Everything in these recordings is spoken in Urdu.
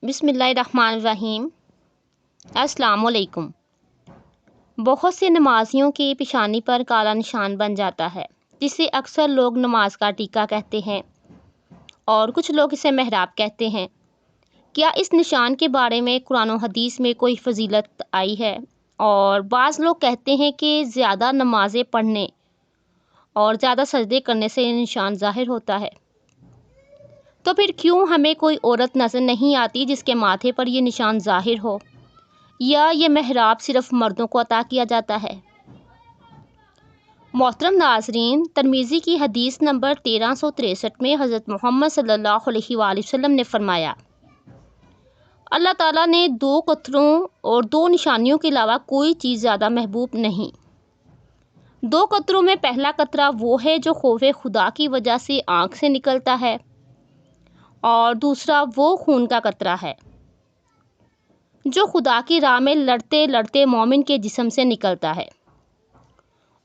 بسم اللہ الرحمن الرحیم۔ السلام علیکم۔ بہت سے نمازیوں کی پیشانی پر کالا نشان بن جاتا ہے جسے اکثر لوگ نماز کا ٹیکا کہتے ہیں اور کچھ لوگ اسے محراب کہتے ہیں۔ کیا اس نشان کے بارے میں قرآن و حدیث میں کوئی فضیلت آئی ہے؟ اور بعض لوگ کہتے ہیں کہ زیادہ نمازیں پڑھنے اور زیادہ سجدے کرنے سے یہ نشان ظاہر ہوتا ہے۔ تو پھر کیوں ہمیں کوئی عورت نظر نہیں آتی جس کے ماتھے پر یہ نشان ظاہر ہو، یا یہ محراب صرف مردوں کو عطا کیا جاتا ہے؟ محترم ناظرین، ترمذی کی حدیث نمبر 1363 میں حضرت محمد صلی اللہ علیہ وآلہ وسلم نے فرمایا، اللہ تعالیٰ نے 2 قطروں اور 2 نشانیوں کے علاوہ کوئی چیز زیادہ محبوب نہیں۔ 2 قطروں میں پہلا قطرہ وہ ہے جو خوف خدا کی وجہ سے آنکھ سے نکلتا ہے، اور دوسرا وہ خون کا قطرہ ہے جو خدا کی راہ میں لڑتے لڑتے مومن کے جسم سے نکلتا ہے۔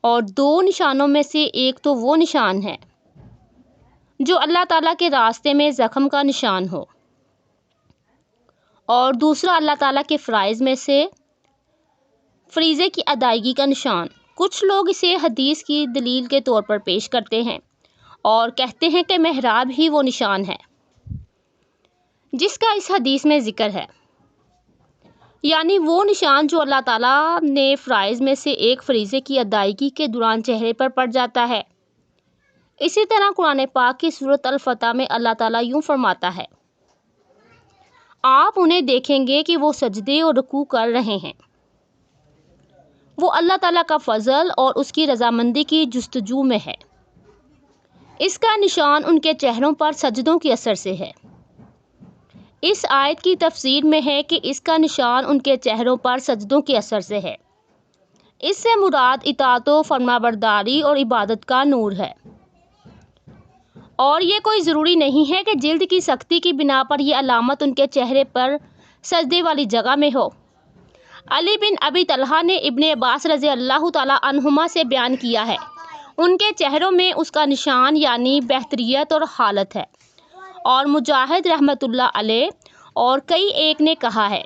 اور 2 نشانوں میں سے ایک تو وہ نشان ہے جو اللہ تعالیٰ کے راستے میں زخم کا نشان ہو، اور دوسرا اللہ تعالیٰ کے فرائض میں سے فریضے کی ادائیگی کا نشان۔ کچھ لوگ اسے حدیث کی دلیل کے طور پر پیش کرتے ہیں اور کہتے ہیں کہ محراب ہی وہ نشان ہے جس کا اس حدیث میں ذکر ہے، یعنی وہ نشان جو اللہ تعالیٰ نے فرائض میں سے ایک فریضے کی ادائیگی کے دوران چہرے پر پڑ جاتا ہے۔ اسی طرح قرآن پاک کی سورۃ الفتح میں اللہ تعالیٰ یوں فرماتا ہے، آپ انہیں دیکھیں گے کہ وہ سجدے اور رکوع کر رہے ہیں۔ وہ اللہ تعالیٰ کا فضل اور اس کی رضامندی کی جستجو میں ہے۔ اس کا نشان ان کے چہروں پر سجدوں کے اثر سے ہے۔ اس آیت کی تفسیر میں ہے کہ اس کا نشان ان کے چہروں پر سجدوں کے اثر سے ہے۔ اس سے مراد اطاعت و فرمانبرداری اور عبادت کا نور ہے، اور یہ کوئی ضروری نہیں ہے کہ جلد کی سختی کی بنا پر یہ علامت ان کے چہرے پر سجدے والی جگہ میں ہو۔ علی بن ابی طلحہ نے ابن عباس رضی اللہ تعالیٰ عنہما سے بیان کیا ہے، ان کے چہروں میں اس کا نشان یعنی بہتریت اور حالت ہے۔ اور مجاہد رحمۃ اللہ علیہ اور کئی ایک نے کہا ہے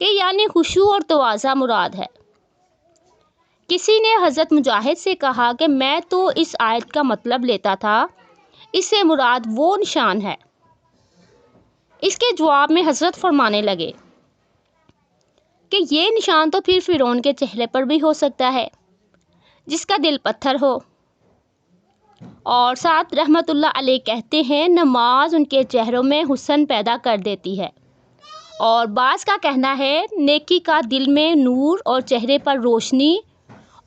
کہ یعنی خشوع اور تواضع مراد ہے۔ کسی نے حضرت مجاہد سے کہا کہ میں تو اس آیت کا مطلب لیتا تھا اس سے مراد وہ نشان ہے۔ اس کے جواب میں حضرت فرمانے لگے کہ یہ نشان تو پھر فرعون کے چہرے پر بھی ہو سکتا ہے جس کا دل پتھر ہو۔ اور ساتھ رحمت اللہ علیہ کہتے ہیں، نماز ان کے چہروں میں حسن پیدا کر دیتی ہے، اور بعض کا کہنا ہے نیکی کا دل میں نور اور چہرے پر روشنی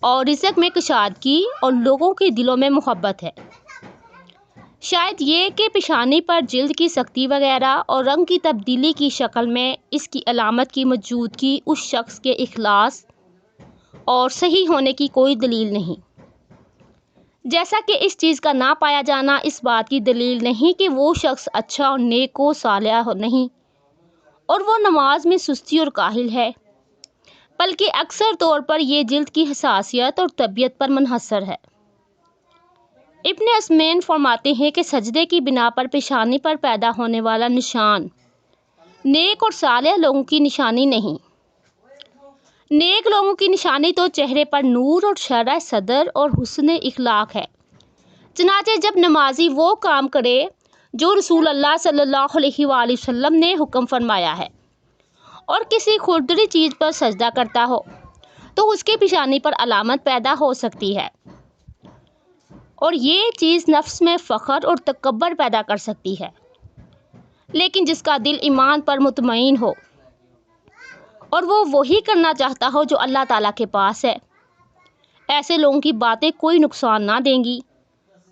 اور رزق میں کشادگی اور لوگوں کے دلوں میں محبت ہے۔ شاید یہ کہ پیشانی پر جلد کی سختی وغیرہ اور رنگ کی تبدیلی کی شکل میں اس کی علامت کی موجودگی اس شخص کے اخلاص اور صحیح ہونے کی کوئی دلیل نہیں، جیسا کہ اس چیز کا نہ پایا جانا اس بات کی دلیل نہیں کہ وہ شخص اچھا اور نیک و صالح نہیں اور وہ نماز میں سستی اور کاہل ہے، بلکہ اکثر طور پر یہ جلد کی حساسیت اور طبیعت پر منحصر ہے۔ ابن عثمین فرماتے ہیں کہ سجدے کی بنا پر پیشانی پر پیدا ہونے والا نشان نیک اور صالح لوگوں کی نشانی نہیں۔ نیک لوگوں کی نشانی تو چہرے پر نور اور شرح صدر اور حسن اخلاق ہے۔ چنانچہ جب نمازی وہ کام کرے جو رسول اللہ صلی اللہ علیہ وآلہ وسلم نے حکم فرمایا ہے اور کسی کھردری چیز پر سجدہ کرتا ہو تو اس کی پیشانی پر علامت پیدا ہو سکتی ہے، اور یہ چیز نفس میں فخر اور تکبر پیدا کر سکتی ہے۔ لیکن جس کا دل ایمان پر مطمئن ہو اور وہ وہی کرنا چاہتا ہو جو اللہ تعالیٰ کے پاس ہے، ایسے لوگوں کی باتیں کوئی نقصان نہ دیں گی۔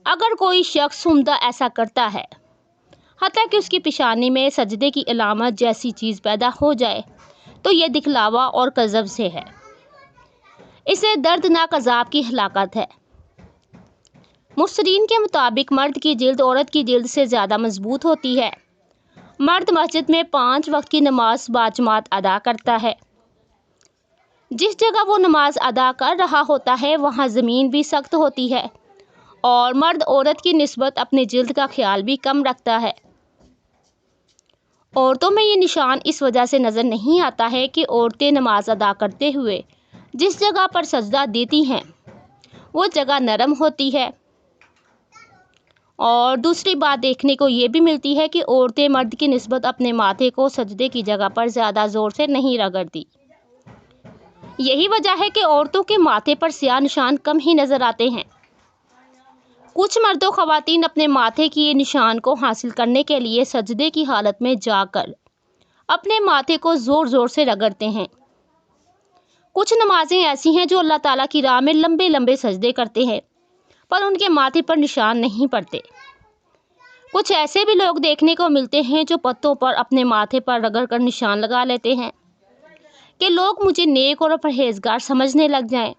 اگر کوئی شخص عمدہ ایسا کرتا ہے حتیٰ کہ اس کی پیشانی میں سجدے کی علامت جیسی چیز پیدا ہو جائے تو یہ دکھلاوا اور کذب سے ہے، اسے دردناک عذاب کی ہلاکت ہے۔ مفسرین کے مطابق مرد کی جلد عورت کی جلد سے زیادہ مضبوط ہوتی ہے۔ مرد مسجد میں 5 وقت کی نماز باجماعت ادا کرتا ہے۔ جس جگہ وہ نماز ادا کر رہا ہوتا ہے وہاں زمین بھی سخت ہوتی ہے، اور مرد عورت کی نسبت اپنی جلد کا خیال بھی کم رکھتا ہے۔ عورتوں میں یہ نشان اس وجہ سے نظر نہیں آتا ہے کہ عورتیں نماز ادا کرتے ہوئے جس جگہ پر سجدہ دیتی ہیں وہ جگہ نرم ہوتی ہے، اور دوسری بات دیکھنے کو یہ بھی ملتی ہے کہ عورتیں مرد کی نسبت اپنے ماتھے کو سجدے کی جگہ پر زیادہ زور سے نہیں رگڑتی۔ یہی وجہ ہے کہ عورتوں کے ماتھے پر سیاہ نشان کم ہی نظر آتے ہیں۔ کچھ مرد و خواتین اپنے ماتھے کی یہ نشان کو حاصل کرنے کے لیے سجدے کی حالت میں جا کر اپنے ماتھے کو زور زور سے رگڑتے ہیں۔ کچھ نمازیں ایسی ہیں جو اللہ تعالیٰ کی راہ میں لمبے لمبے سجدے کرتے ہیں پر ان کے ماتھے پر نشان نہیں پڑتے۔ کچھ ایسے بھی لوگ دیکھنے کو ملتے ہیں جو پتوں پر اپنے ماتھے پر رگڑ کر نشان لگا لیتے ہیں کہ لوگ مجھے نیک اور پرہیزگار سمجھنے لگ جائیں۔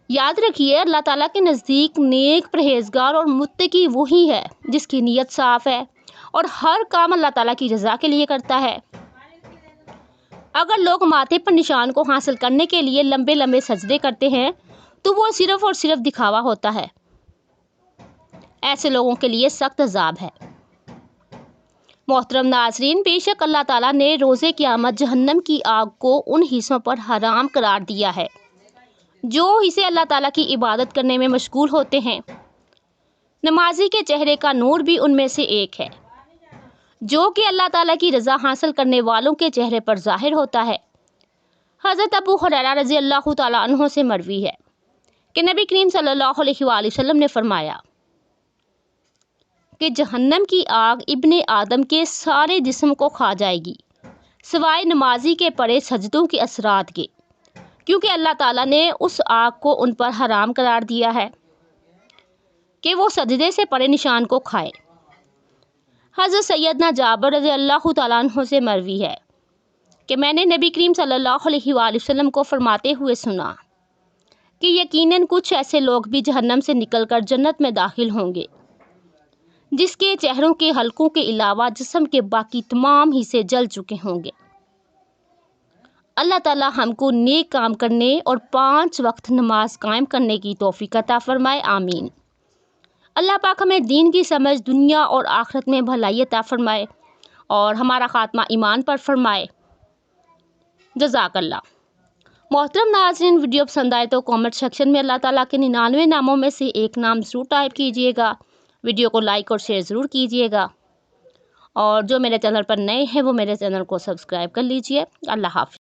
یاد رکھیے، اللہ تعالیٰ کے نزدیک نیک، پرہیزگار اور متقی وہی ہے جس کی نیت صاف ہے اور ہر کام اللہ تعالیٰ کی رضا کے لیے کرتا ہے۔ اگر لوگ ماتھے پر نشان کو حاصل کرنے کے لیے لمبے لمبے سجدے کرتے ہیں تو وہ صرف اور صرف دکھاوا ہوتا ہے۔ ایسے لوگوں کے لیے سخت عذاب ہے۔ محترم ناظرین، بے شک اللہ تعالیٰ نے روز قیامت جہنم کی آگ کو ان حصوں پر حرام قرار دیا ہے جو حصے اللہ تعالیٰ کی عبادت کرنے میں مشغول ہوتے ہیں۔ نمازی کے چہرے کا نور بھی ان میں سے ایک ہے جو کہ اللہ تعالیٰ کی رضا حاصل کرنے والوں کے چہرے پر ظاہر ہوتا ہے۔ حضرت ابو ہریرہ رضی اللہ تعالیٰ عنہ سے مروی ہے کہ نبی کریم صلی اللہ علیہ وآلہ وسلم نے فرمایا کہ جہنم کی آگ ابن آدم کے سارے جسم کو کھا جائے گی سوائے نمازی کے پڑے سجدوں کے اثرات کے، کیونکہ اللہ تعالیٰ نے اس آگ کو ان پر حرام قرار دیا ہے کہ وہ سجدے سے پڑے نشان کو کھائے۔ حضرت سیدنا جابر رضی اللہ تعالیٰ عنہ سے مروی ہے کہ میں نے نبی کریم صلی اللہ علیہ وآلہ وسلم کو فرماتے ہوئے سنا کہ یقیناً کچھ ایسے لوگ بھی جہنم سے نکل کر جنت میں داخل ہوں گے جس کے چہروں کے حلقوں کے علاوہ جسم کے باقی تمام حصے جل چکے ہوں گے۔ اللہ تعالیٰ ہم کو نیک کام کرنے اور 5 وقت نماز قائم کرنے کی توفیق عطا فرمائے، آمین۔ اللہ پاک ہمیں دین کی سمجھ دنیا اور آخرت میں بھلائی عطا فرمائے اور ہمارا خاتمہ ایمان پر فرمائے، جزاک اللہ۔ محترم ناظرین، ویڈیو پسند آئے تو کامنٹ سیکشن میں اللہ تعالیٰ کے 99 ناموں میں سے ایک نام ضرور ٹائپ کیجیے گا۔ ویڈیو کو لائک اور شیئر ضرور کیجیے گا، اور جو میرے چینل پر نئے ہیں وہ میرے چینل کو سبسکرائب کر لیجیے۔ اللہ حافظ۔